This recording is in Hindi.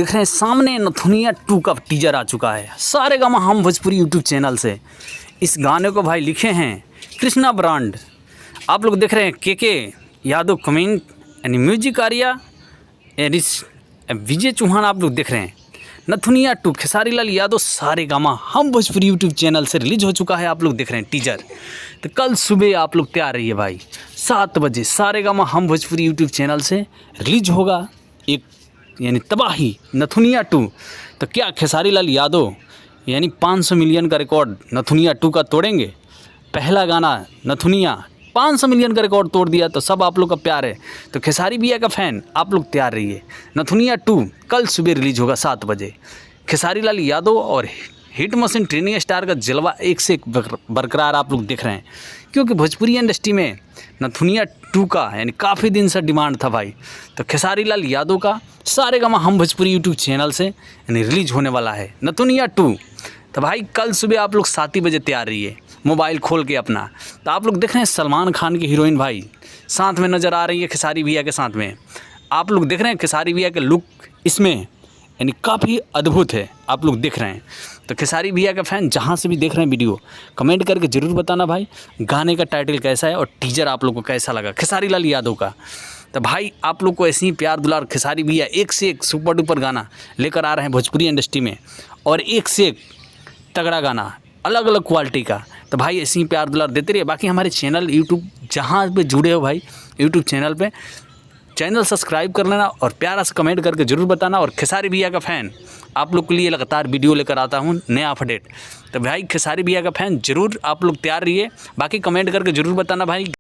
देख रहे हैं सामने नथुनिया 2 का टीजर आ चुका है सारेगामा हम भोजपुरी यूट्यूब चैनल से। इस गाने को भाई लिखे हैं कृष्णा ब्रांड। आप लोग देख रहे हैं के यादव कमेंट यानी म्यूजिक आर्या यानी विजय चौहान। आप लोग देख रहे हैं नथुनिया 2 खेसारी लाल यादव सारेगामा हम भोजपुरी यूट्यूब चैनल से रिलीज हो चुका है। आप लोग देख रहे हैं टीजर। तो कल सुबह आप लोग तैयार रहिए भाई 7 बजे सारेगामा हम भोजपुरी यूट्यूब चैनल से रिलीज होगा एक यानी तबाही नथुनिया 2। तो क्या खेसारी लाल यादव यानी 500 मिलियन का रिकॉर्ड नथुनिया 2 का तोड़ेंगे? पहला गाना नथुनिया 500 मिलियन का रिकॉर्ड तोड़ दिया तो सब आप लोग का प्यार है। तो खेसारी भैया का फ़ैन आप लोग तैयार रहिए। नथुनिया 2 कल सुबह रिलीज होगा 7 बजे। खेसारी लाल यादव और हिट मशीन ट्रेनिंग स्टार का जलवा एक से एक बरकरार आप लोग देख रहे हैं, क्योंकि भोजपुरी इंडस्ट्री में नथुनिया 2 का यानी काफ़ी दिन से डिमांड था भाई। तो खेसारी लाल यादव का सारेगामा हम भोजपुरी यूट्यूब चैनल से यानी रिलीज होने वाला है नथुनिया 2। तो भाई कल सुबह आप लोग 7 ही बजे तैयार रहिए मोबाइल खोल के अपना। तो आप लोग देख रहे हैं सलमान खान की हीरोइन भाई साथ में नज़र आ रही है खेसारी भैया के साथ में। आप लोग देख रहे हैं खेसारी भैया के लुक इसमें यानी काफ़ी अद्भुत है। आप लोग देख रहे हैं। तो खेसारी भैया का फ़ैन जहाँ से भी देख रहे हैं वीडियो कमेंट करके ज़रूर बताना भाई गाने का टाइटल कैसा है और टीजर आप लोग को कैसा लगा खेसारी लाल यादव का। तो भाई आप लोग को ऐसे ही प्यार दुलार खेसारी भैया एक से एक सुपर डुपर गाना लेकर आ रहे हैं भोजपुरी इंडस्ट्री में, और एक से एक तगड़ा गाना अलग अलग क्वालिटी का। तो भाई ऐसे ही प्यार दुलार देते रहिए। बाकी हमारे चैनल यूट्यूब जहाँ पे जुड़े हो भाई यूट्यूब चैनल पे चैनल सब्सक्राइब कर लेना और प्यारा से कमेंट करके ज़रूर बताना। और खेसारी भैया का फ़ैन आप लोग के लिए लगातार वीडियो लेकर आता हूँ नया अपडेट। तो भाई खेसारी भैया का फ़ैन ज़रूर आप लोग तैयार रहिए। बाकी कमेंट करके ज़रूर बताना भाई।